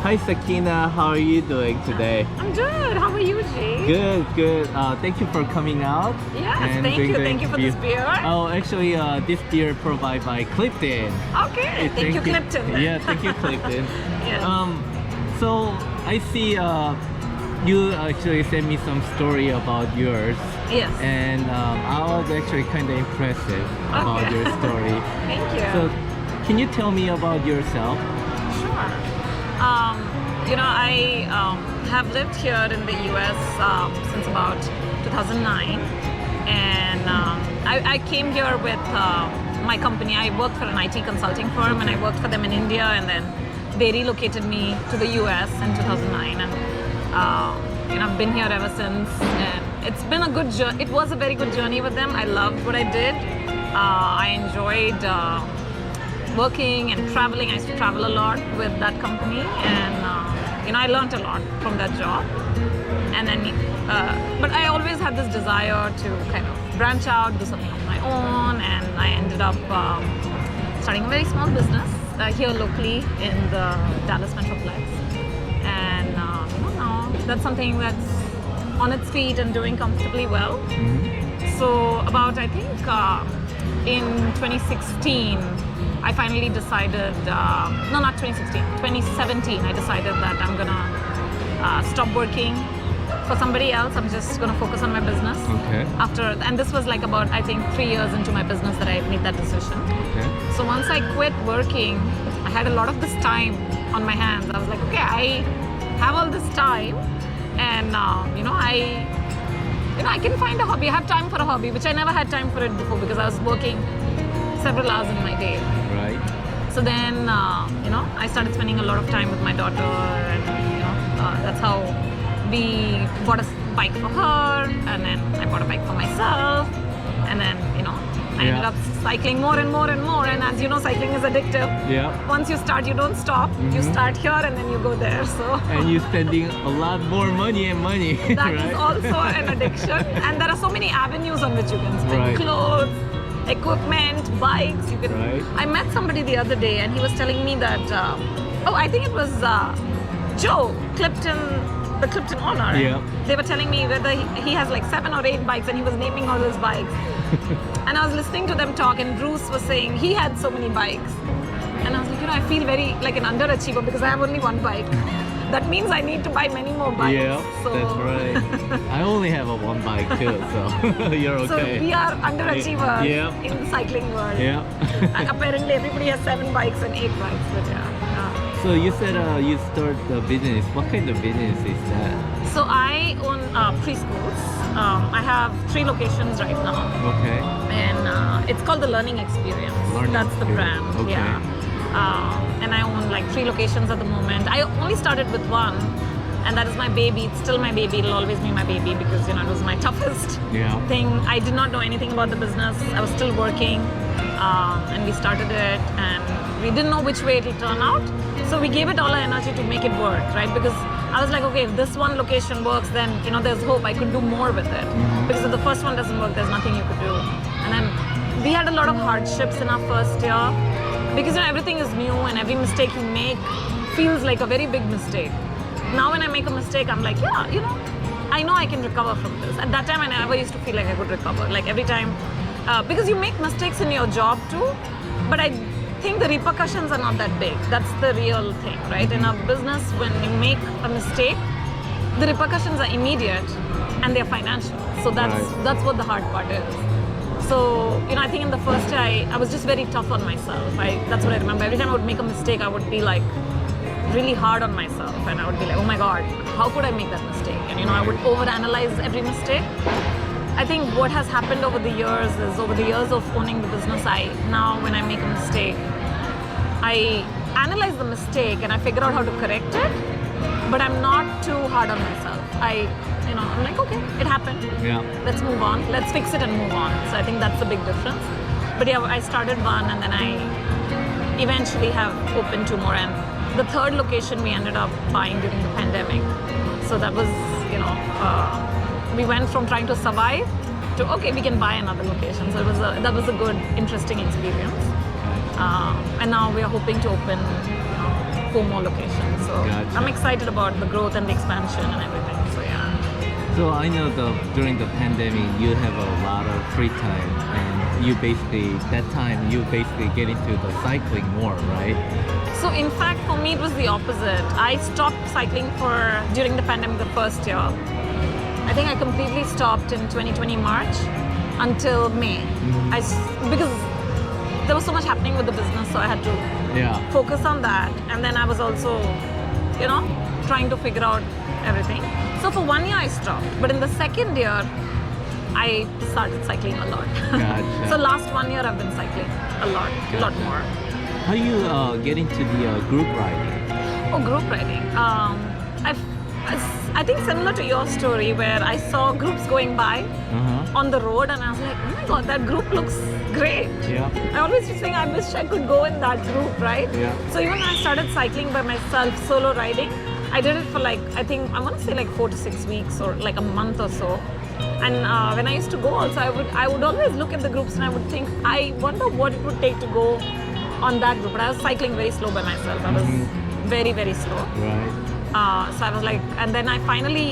Hi Sakina, how are you doing today? I'm good. How are you, Jay? Good. Thank you for coming out. Yes, and thank doing you. the Thank you for this interview. beer. Oh, actually, this beer provided by Clifton. Okay, thank you, Clifton. Yeah, thank you, Clifton. Yes. So I see you actually sent me some story about yours. Yes. And I was actually kind of impressed about Okay. your story. Thank you. So, can you tell me about yourself? Sure. I have lived here in the US since about 2009, and I came here with my company. I worked for an IT consulting firm, and I worked for them in India, and then they relocated me to the US in 2009, and I've been here ever since. And it's been a good journey. It was a very good journey with them. I loved what I did. I enjoyed working and traveling. I used to travel a lot with that company, and I learned a lot from that job. And then, but I always had this desire to kind of branch out, do something on my own, and I ended up starting a very small business here locally in the Dallas Metroplex. And now that's something that's on its feet and doing comfortably well. Mm-hmm. So about, I think, in 2016, I finally decided, no, not 2016, 2017, I decided that I'm gonna stop working for somebody else. I'm just gonna focus on my business. Okay. And this was like about, I think, 3 years into my business that I made that decision. Okay. So once I quit working, I had a lot of this time on my hands. I was like, okay, I have all this time, and I can find a hobby. I have time for a hobby, which I never had time for it before because I was working several hours in my day. Right. So then, I started spending a lot of time with my daughter, and that's how we bought a bike for her, and then I bought a bike for myself, and then I ended up cycling more and more and more. And as you know, cycling is addictive. Yeah. Once you start, you don't stop. Mm-hmm. You start here and then you go there. So And you're spending a lot more money. that right? is also an addiction. And there are so many avenues on which you can spend: Right. clothes, equipment, bikes. You can. Right. I met somebody the other day, and he was telling me that. I think it was Joe Clifton, the Clifton owner. Yeah. They were telling me whether he has like 7 or 8 bikes, and he was naming all his bikes. And I was listening to them talk, and Bruce was saying he had so many bikes. And I was like, I feel very like an underachiever because I have only 1 bike. That means I need to buy many more bikes. Yeah, So that's right. I only have a 1 bike too, so you're So okay. we are underachievers Yeah. in the cycling world. Yeah. And apparently everybody has 7 bikes and 8 bikes, but yeah. So you said you start the business. What kind of business is that? So I own preschools. I have 3 locations right now, Okay. and it's called the Learning Experience. Learning That's the brand. Experience. Okay. Yeah. And I own like 3 locations at the moment. I only started with 1, and that is my baby. It's still my baby. It'll always be my baby because it was my toughest Yeah. thing. I did not know anything about the business. I was still working, and we started it, and we didn't know which way it'll turn out. So we gave it all our energy to make it work, right? Because I was like, okay, if this one location works, then there's hope. I could do more with it. Mm-hmm. Because if the first one doesn't work, there's nothing you could do. And then we had a lot of hardships in our first year because everything is new, and every mistake you make feels like a very big mistake. Now when I make a mistake, I'm like, I know I can recover from this. At that time, I never used to feel like I could recover. Like every time, because you make mistakes in your job too, but I think the repercussions are not that big. That's the real thing, right? In a business, when you make a mistake, the repercussions are immediate and they're financial. So that's what the hard part is. So, I think in the first year, I was just very tough on myself. That's what I remember. Every time I would make a mistake, I would be like really hard on myself, and I would be like, oh my God, how could I make that mistake? And I would overanalyze every mistake. I think what has happened over the years is, over the years of owning the business, now when I make a mistake, I analyze the mistake and I figure out how to correct it, but I'm not too hard on myself. I'm like, okay, it happened. Yeah. Let's move on. Let's fix it and move on. So I think that's the big difference. But yeah, I started 1, and then I eventually have opened 2 more. And the 3rd location we ended up buying during the pandemic. So that was, we went from trying to survive to, okay, we can buy another location. So that was a good, interesting experience. And now we are hoping to open 4 4 more locations. So Gotcha. I'm excited about the growth and the expansion and everything. So yeah. So I know during the pandemic you have a lot of free time, and you basically get into the cycling more, right? So in fact, for me, it was the opposite. I stopped cycling during the pandemic the first year. I think I completely stopped in 2020 March until May. Because there was so much happening with the business, so I had to focus on that. And then I was also, trying to figure out everything. So for 1 year I stopped, but in the second year, I started cycling a lot. Gotcha. So last 1 year I've been cycling a lot more. How do you get into the group riding? Oh, group riding. I think similar to your story, where I saw groups going by on the road, and I was like, oh my god, that group looks great. Yeah. I always just think I wish I could go in that group, right? Yeah. So even when I started cycling by myself, solo riding, I did it for I want to say 4 to 6 weeks or like a month or so. And when I used to go also, I would always look at the groups and I would think, I wonder what it would take to go on that group. But I was cycling very slow by myself. I was very, very slow. Right. So I was like, and then I finally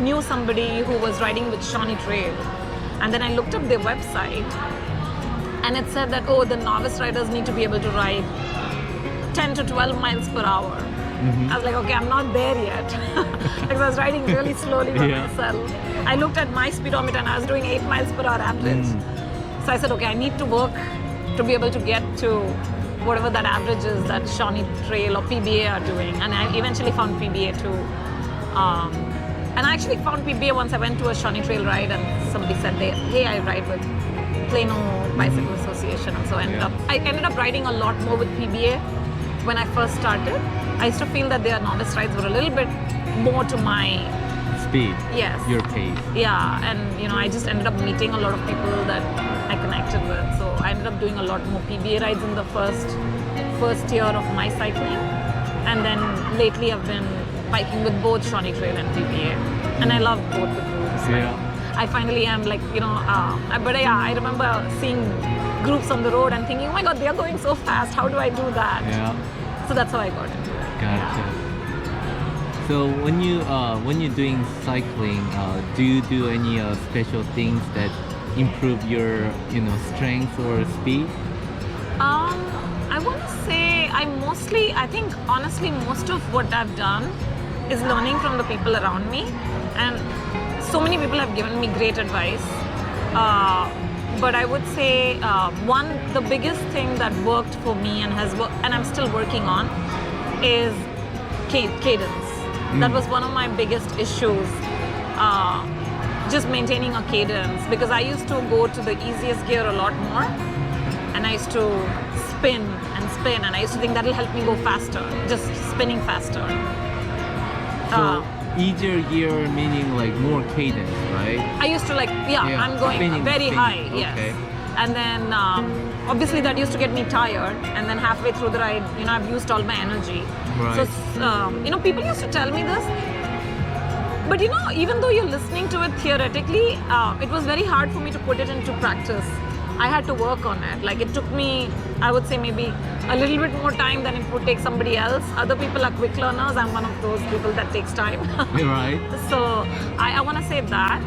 knew somebody who was riding with Shawnee Trail. And then I looked up their website and it said that, the novice riders need to be able to ride 10 to 12 miles per hour. I was like, okay, I'm not there yet. Because I was riding really slowly by myself. I looked at my speedometer and I was doing 8 miles per hour average. So I said, okay, I need to work to be able to get to whatever that average is that Shawnee Trail or PBA are doing. And I eventually found PBA too. And I actually found PBA once I went to a Shawnee Trail ride and somebody said, hey, I ride with Plano Bicycle Association. And so I ended up riding a lot more with PBA when I first started. I used to feel that their novice rides were a little bit more to my speed. Yes. Your pace. Yeah, and I just ended up meeting a lot of people that I connected with. So I ended up doing a lot more PBA rides in the first year of my cycling, and then lately I've been biking with both Shawnee Trail and PBA, and I love both the groups. I finally am I remember seeing groups on the road and thinking, oh my god, they are going so fast. How do I do that? Yeah. So that's how I got into it. Gotcha. So when you're doing cycling, do you do any special things that improve your strength or speed? I want to say I think honestly most of what I've done is learning from the people around me, and so many people have given me great advice. But I would say the biggest thing that worked for me and has worked, and I'm still working on, is cadence. That was one of my biggest issues, just maintaining a cadence, because I used to go to the easiest gear a lot more, and I used to spin, and I used to think that'll help me go faster, just spinning faster. So easier gear meaning like more cadence, right? I used to I'm going very high, yes. Okay. And then obviously that used to get me tired, and then halfway through the ride, I've used all my energy. Right. So, people used to tell me this, but even though you're listening to it theoretically, it was very hard for me to put it into practice. I had to work on it. Like, it took me, I would say, maybe a little bit more time than it would take somebody else. Other people are quick learners. I'm one of those people that takes time. Right. So I want to say that.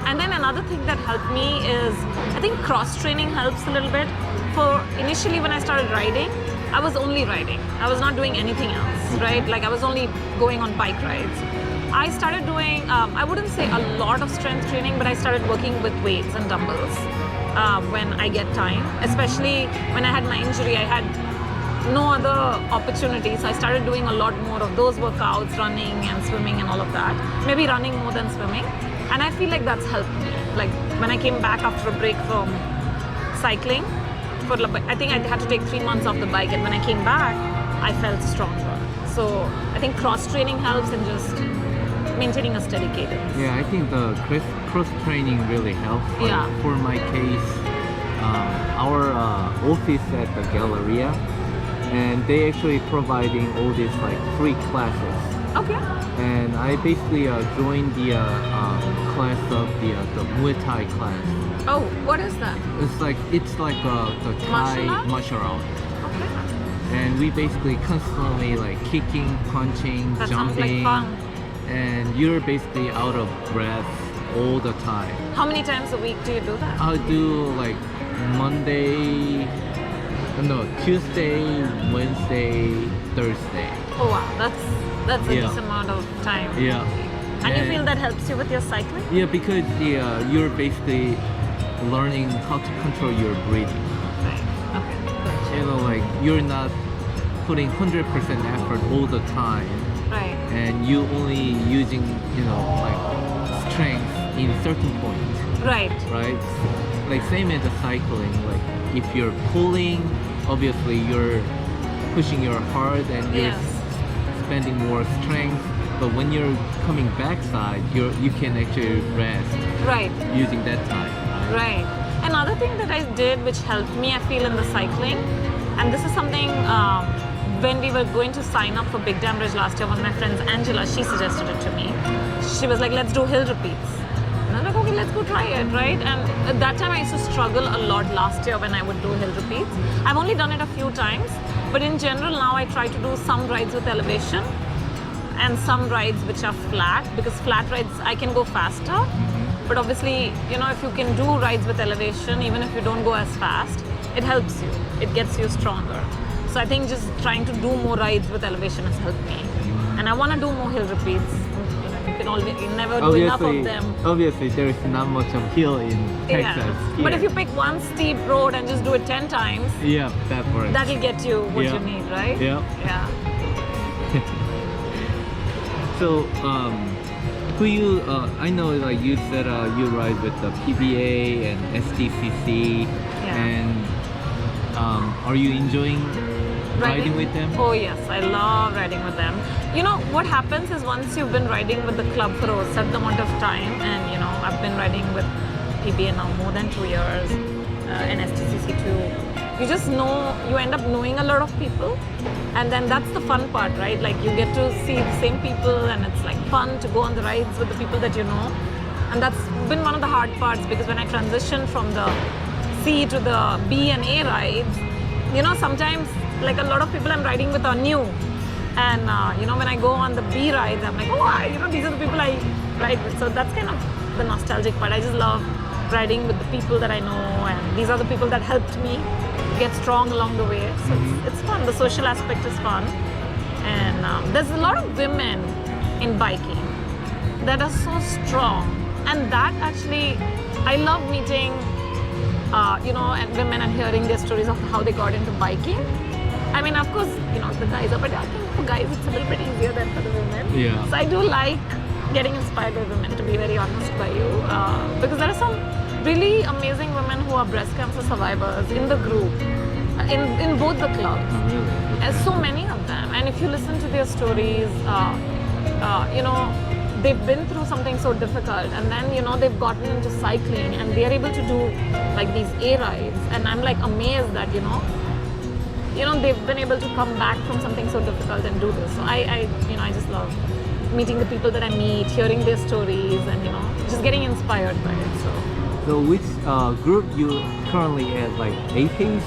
And then another thing that helped me is, I think cross-training helps a little bit. For initially when I started riding, I was only riding. I was not doing anything else, right? Like, I was only going on bike rides. I started doing, I wouldn't say a lot of strength training, but I started working with weights and dumbbells when I get time. Especially when I had my injury, I had no other opportunities. So I started doing a lot more of those workouts, running and swimming and all of that. Maybe running more than swimming. And I feel like that's helped me. Like, when I came back after a break from cycling, I think I had to take 3 months off the bike, and when I came back, I felt stronger. So I think cross-training helps in just maintaining a steady cadence. Yeah, I think the cross-training really helps. For my case, our office at the Galleria, and they actually providing all these like free classes. Okay. And I basically joined the class of the Muay Thai class. Oh, what is that? It's like the Thai martial art. Okay. and we basically constantly like kicking, punching, That sounds like jumping, fun. and you're basically out of breath all the time. How many times a week do you do that? I'll do like Tuesday, Wednesday, Thursday. Oh wow, that's a Yeah. decent amount of time. Yeah. And you feel that helps you with your cycling? Yeah, because you're basically learning how to control your breathing. Right. Okay. Gotcha. You know, like you're not putting 100% effort all the time, Right. and you only using like strength in certain points, Right. right? Like same as the cycling. Like if you're pulling, obviously you're pushing your heart and you're Yes. spending more strength. But when you're coming backside, you can actually rest Right. using that time. Right. Another thing that I did which helped me, I feel, in the cycling, and this is something when we were going to sign up for Big Dam Bridge last year, one of my friends, Angela, she suggested it to me. She was like, let's do hill repeats. And I was like, okay, let's go try it, right? And at that time I used to struggle a lot last year when I would do hill repeats. I've only done it a few times, but in general now I try to do some rides with elevation and some rides which are flat, because flat rides I can go faster. But obviously, if you can do rides with elevation, even if you don't go as fast, it helps you. It gets you stronger. So I think just trying to do more rides with elevation has helped me. And I want to do more hill repeats. You can always never do enough of them. Obviously, there is not much of hill in Texas. Yeah. But if you pick one steep road and just do it 10 times, yeah, that works. that'll get you what Yeah. you need, right? Yeah. Yeah. So, I know like you said you ride with the PBA and SDCC, Yeah. and are you enjoying riding with them? Oh yes, I love riding with them. What happens is once you've been riding with the club for a certain amount of time, and I've been riding with PBA now more than 2 years, and STCC too. You just you end up knowing a lot of people, and then that's the fun part, right? Like you get to see the same people, and it's like fun to go on the rides with the people that you know. And that's been one of the hard parts, because when I transitioned from the C to the B and A rides, sometimes like a lot of people I'm riding with are new. And when I go on the B rides, I'm like, oh, these are the people I ride with. So that's kind of the nostalgic part. I just love riding with the people that I know, and these are the people that helped me get strong along the way. So it's fun. The social aspect is fun. And there's a lot of women in biking that are so strong. And that actually, I love meeting, and women and hearing their stories of how they got into biking. I mean, of course, the guys are, but I think for guys it's a little bit easier than for the women. Yeah. So I do like getting inspired by women, to be very honest by you, because there are some really amazing women who are breast cancer survivors in the group, in both the clubs. Oh, really? There's so many of them, and if you listen to their stories, they've been through something so difficult, and then they've gotten into cycling, and they're able to do like these A rides, and I'm like amazed that they've been able to come back from something so difficult and do this. So I just love meeting the people that I meet, hearing their stories, and just getting inspired by it. So which group you currently at, like A-Pace?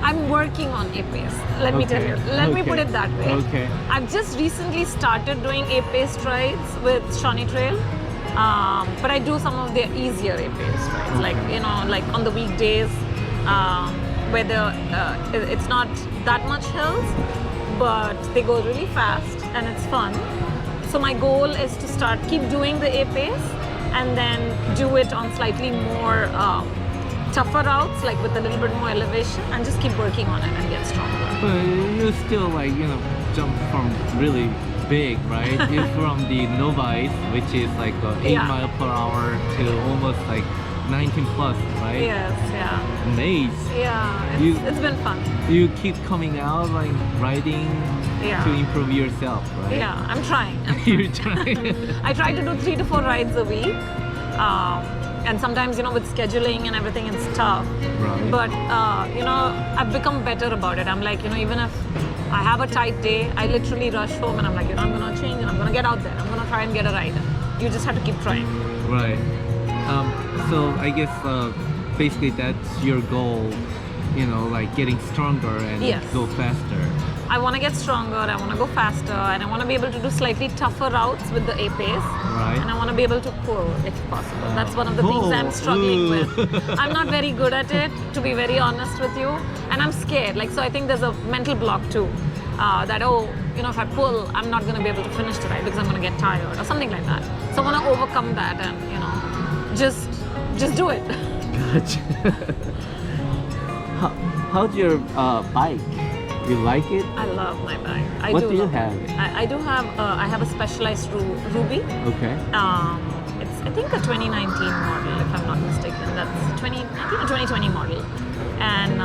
I'm working on A-Pace. Let me tell you. Let me put it that way. Okay. I've just recently started doing A-Pace rides with Shawnee Trail, but I do some of their easier A-Pace rides, like like on the weekdays, where it's not that much hills, but they go really fast and it's fun. So my goal is to keep doing the A-Pace, and then do it on slightly more tougher routes, like with a little bit more elevation, and just keep working on it and get stronger. But you still like jump from really big, right? You're from the novice, which is like 8 Yeah. mile per hour, to almost like 19 plus, right? Yes, yeah. Nice. Yeah, it's been fun. You keep coming out like riding Yeah. to improve yourself, right? Yeah, I'm trying. You're trying. I try to do 3 to 4 rides a week. And sometimes, with scheduling and everything, it's tough. Right. But, I've become better about it. I'm like, even if I have a tight day, I literally rush home and I'm like, I'm going to change and I'm going to get out there. I'm going to try and get a ride. You just have to keep trying. Right. So I guess basically that's your goal you know, like getting stronger and Yes. go faster. I want to get stronger, I want to go faster, and I want to be able to do slightly tougher routes with the A pace. Right. And I want to be able to pull if possible. That's one of the things I'm Pull. struggling Ooh. with. I'm not very good at it, to be very honest with you. And I'm scared. Like, so I think there's a mental block too. That, oh, you know, if I pull, I'm not going to be able to finish the ride because I'm going to get tired or something like that. So I want to overcome that and, you know, just do it. Gotcha. How's your bike? You like it? I love my bike. I What do do you love have? it. I do have. I have a specialized Ruby. Okay. It's I think a 2019 model, if I'm not mistaken. That's 2019 or 2020 model, and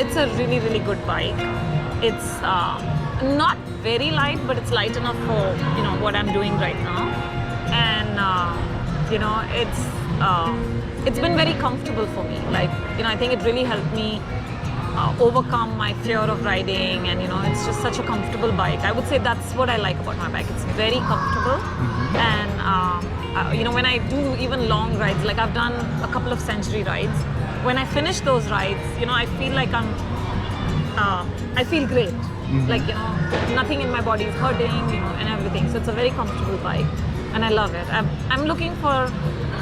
it's a really really good bike. It's not very light, but it's light enough for you know what I'm doing right now, and you know it's been very comfortable for me. Like you know I think it really helped me overcome my fear of riding, and you know it's just such a comfortable bike. I would say that's what I like about my bike. It's very comfortable, and you know when I do even long rides, like I've done a couple of century rides, when I finish those rides, you know I feel like I feel great. Like you know nothing in my body is hurting, you know, and everything. So it's a very comfortable bike, and I love it. I'm looking for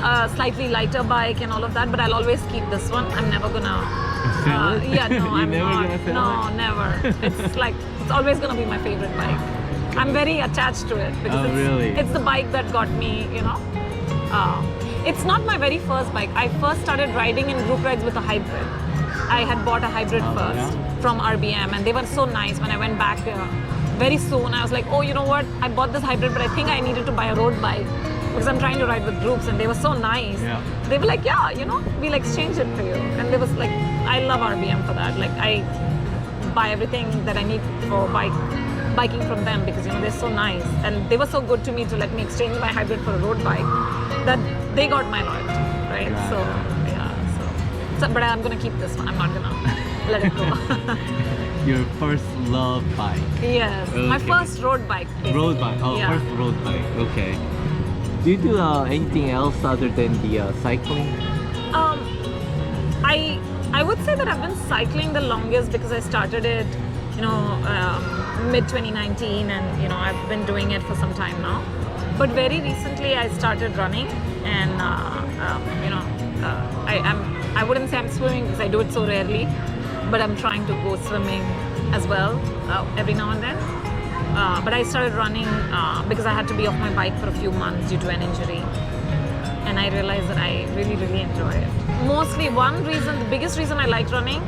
a slightly lighter bike and all of that, but I'll always keep this one. I'm never gonna. Sell it? Yeah, no, You're I'm never not. gonna sell No, it? never. It's like it's always gonna be my favorite bike. I'm very attached to it because Oh, really? it's the bike that got me. You know, it's not my very first bike. I first started riding in group rides with a hybrid. I had bought a hybrid Oh, first yeah? from RBM, and they were so nice. When I went back very soon, I was like, oh, you know what? I bought this hybrid, but I think I needed to buy a road bike because I'm trying to ride with groups, and they were so nice. Yeah. They were like, yeah, you know, we'll exchange it for you. And they was like, I love RBM for that. Like, I buy everything that I need for biking from them because, you know, they're so nice. And they were so good to me to let me exchange my hybrid for a road bike that they got my loyalty, right? Right. So, yeah. So, but I'm going to keep this one. I'm not going to let it go. Your first love bike. Yes. My Okay. first road bike. basically. Road bike. Oh, Yeah. first road bike. Okay. Do you do anything else other than the cycling? I would say that I've been cycling the longest because I started it, you know, mid 2019, and you know I've been doing it for some time now. But very recently I started running, and you know, I wouldn't say I'm swimming because I do it so rarely, but I'm trying to go swimming as well every now and then. But I started running because I had to be off my bike for a few months due to an injury. And I realized that I really, really enjoy it. Mostly the biggest reason I like running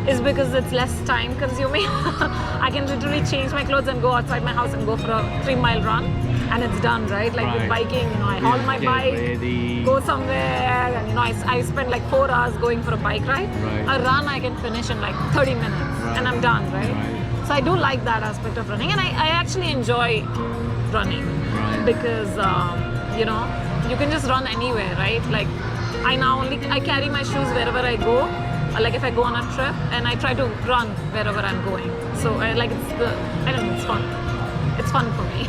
is because it's less time consuming. I can literally change my clothes and go outside my house and go for a 3-mile run and it's done, right? Like with Right. biking, you know, I hold my Get bike, ready. go somewhere, and you know, I spend like 4 hours going for a bike ride. Right. A run I can finish in like 30 minutes and I'm done, right? Right. So I do like that aspect of running, and I actually enjoy running Right. because you know you can just run anywhere, right? Like I carry my shoes wherever I go. Like if I go on a trip, and I try to run wherever I'm going. So I don't know, it's fun. It's fun for me.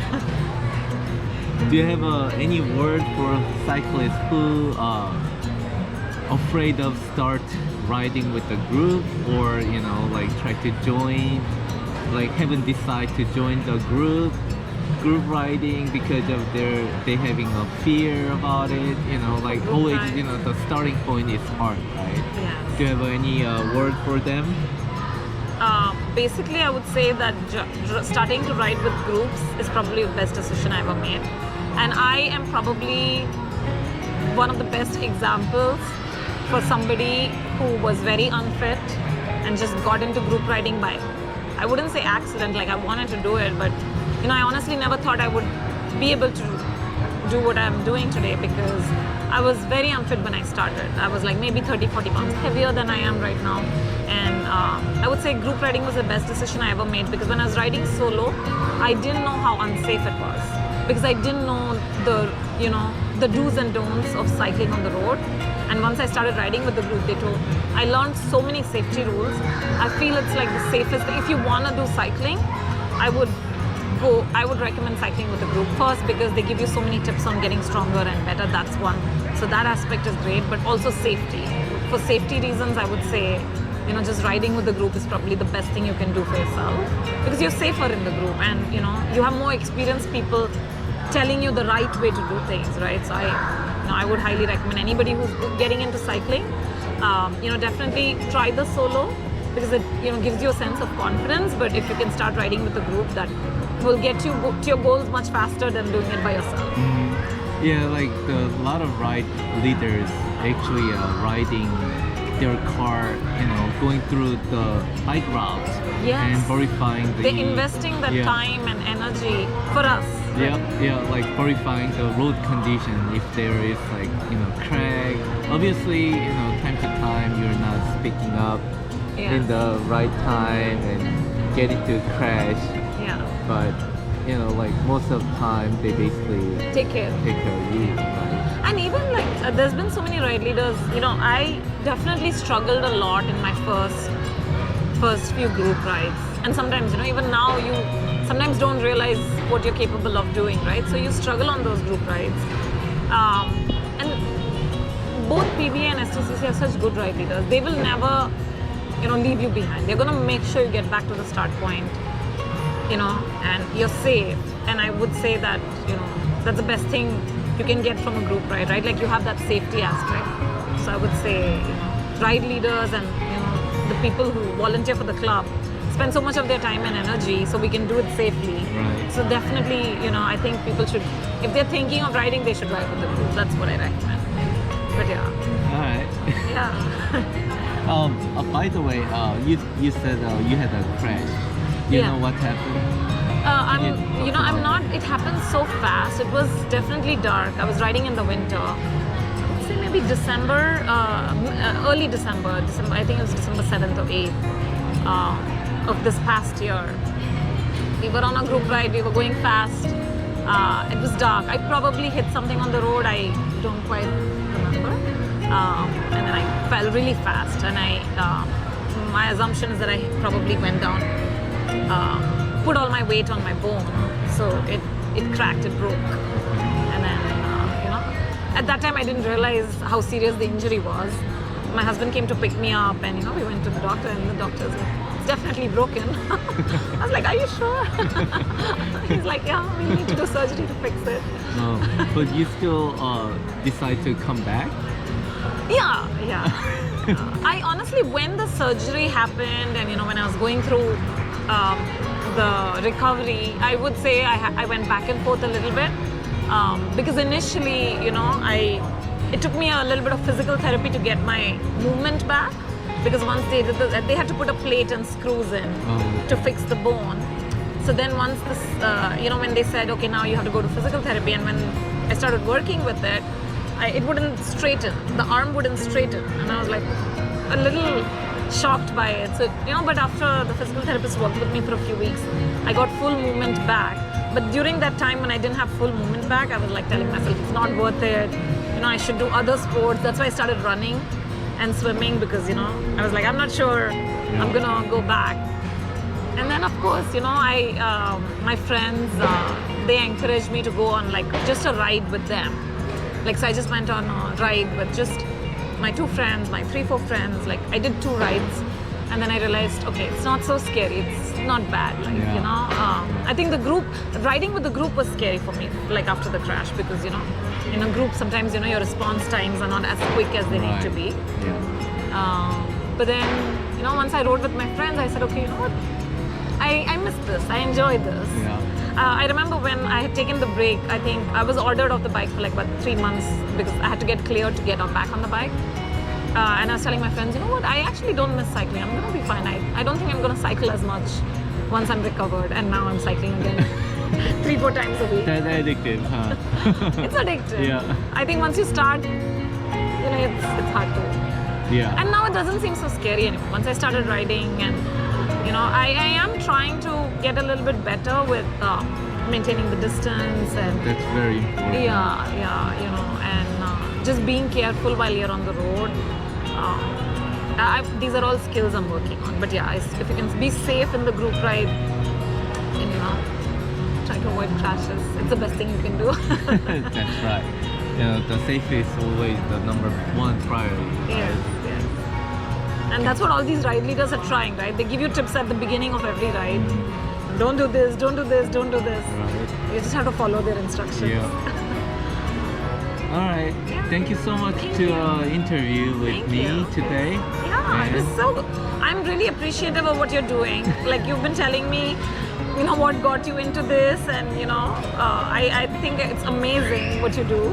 Do you have any word for cyclists who are afraid of start riding with a group, or you know, like try to join, like haven't decided to join the group riding because of they having a fear about it, you know, like Group always, ride. you know, the starting point is hard, right? Yes. Do you have any word for them? Basically, I would say that starting to ride with groups is probably the best decision I ever made. And I am probably one of the best examples for somebody who was very unfit and just got into group riding by, I wouldn't say accident, like I wanted to do it, but you know, I honestly never thought I would be able to do what I'm doing today because I was very unfit when I started. I was like maybe 30-40 pounds heavier than I am right now. And I would say group riding was the best decision I ever made because when I was riding solo, I didn't know how unsafe it was because I didn't know the do's and don'ts of cycling on the road. And once I started riding with the group, I learned so many safety rules. I feel it's like the safest. If you want to do cycling, I would recommend cycling with a group first because they give you so many tips on getting stronger and better. That's one. So that aspect is great, but also safety. For safety reasons, I would say just riding with the group is probably the best thing you can do for yourself, because you're safer in the group, and you have more experienced people telling you the right way to do things, right? So I would highly recommend anybody who's getting into cycling, definitely try the solo, because it gives you a sense of confidence. But if you can start riding with a group, that will get you to your goals much faster than doing it by yourself. Yeah, like a lot of ride leaders actually riding their car, going through the bike routes and verifying they're investing that time and energy for us. Like verifying the road condition, if there is like crack. Obviously, time to time you're not speaking up in the right time and getting to crash. But like most of the time they basically take care of you. Right? And even like there's been so many ride leaders. I definitely struggled a lot in my first few group rides, and sometimes even now you sometimes don't realize what you're capable of doing, right? So you struggle on those group rides, and both PB and STCC have such good ride leaders. They will never leave you behind. They're gonna make sure you get back to the start point, and you're safe. And I would say that that's the best thing you can get from a group ride, right? Like you have that safety aspect. So I would say ride leaders and the people who volunteer for the club spend so much of their time and energy, so we can do it safely. Right. So definitely, I think people should, if they're thinking of riding, they should ride with the group. That's what I recommend. But All right. Yeah. By the way, you said you had a crash. You know what happened? I'm not. It happened so fast. It was definitely dark. I was riding in the winter. I'd say maybe December, early December. I think it was December 7th or 8th of this past year. We were on a group ride. We were going fast. It was dark. I probably hit something on the road. I don't quite remember. And then I fell really fast. And my assumption is that I probably went down. Put all my weight on my bone, so it cracked, it broke. And then at that time I didn't realize how serious the injury was. My husband came to pick me up, and we went to the doctor, and the doctor was like, it's definitely broken. I was like, are you sure? He's like, yeah, we need to do surgery to fix it. No, but you still decide to come back? Yeah. I honestly, when the surgery happened, and when I was going through the recovery, I would say I went back and forth a little bit, because initially, it took me a little bit of physical therapy to get my movement back, because once they had to put a plate and screws in to fix the bone. So then once this, when they said, okay, now you have to go to physical therapy, and when I started working with it, it wouldn't straighten. The arm wouldn't straighten, and I was like a little shocked by it. So but after the physical therapist worked with me for a few weeks, I got full movement back. But during that time when I didn't have full movement back, I was like telling myself it's not worth it. I should do other sports. That's why I started running and swimming, because I was like, I'm not sure I'm gonna go back. And then of course my friends, they encouraged me to go on like just a ride with them. Like, so I just went on a ride with just my 2 friends, my 3-4 friends. Like, I did 2 rides, and then I realized, okay, it's not so scary. It's not bad. Like, I think riding with the group was scary for me. Like after the crash, because in a group sometimes your response times are not as quick as they need to be. But then once I rode with my friends, I said, okay, you know what? I missed this. I enjoyed this. I remember when I had taken the break, I think I was ordered off the bike for like about 3 months, because I had to get cleared to get back on the bike. And I was telling my friends, you know what, I actually don't miss cycling. I'm going to be fine. I don't think I'm going to cycle as much once I'm recovered. And now I'm cycling again 3-4 times a week. That's addictive, huh? It's addictive. Yeah. I think once you start, it's hard to. Yeah. And now it doesn't seem so scary anymore. Once I started riding, and I am trying to get a little bit better with maintaining the distance, and that's very important. And just being careful while you're on the road. These are all skills I'm working on. But yeah, if you can be safe in the group ride, and try to avoid crashes, it's the best thing you can do. That's right. The safety is always the number 1 priority. Yes. And that's what all these ride leaders are trying, right? They give you tips at the beginning of every ride. Don't do this, don't do this, don't do this. Right. You just have to follow their instructions. Yeah. All right. Thank you so much to interview with me today. Yeah, it was so. I'm really appreciative of what you're doing. Like you've been telling me, you know, what got you into this, and you know, I think it's amazing what you do,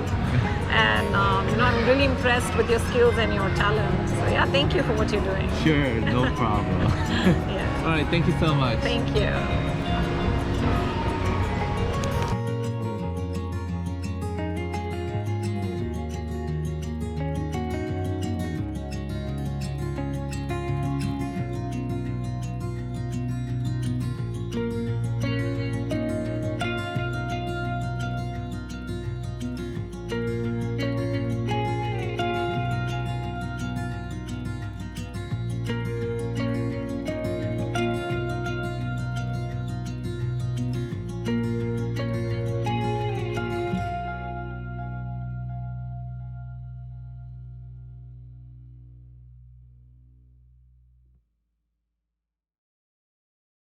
and you know, I'm really impressed with your skills and your talent. So yeah, thank you for what you're doing. Sure, no problem. Yeah. All right. Thank you so much. Thank you.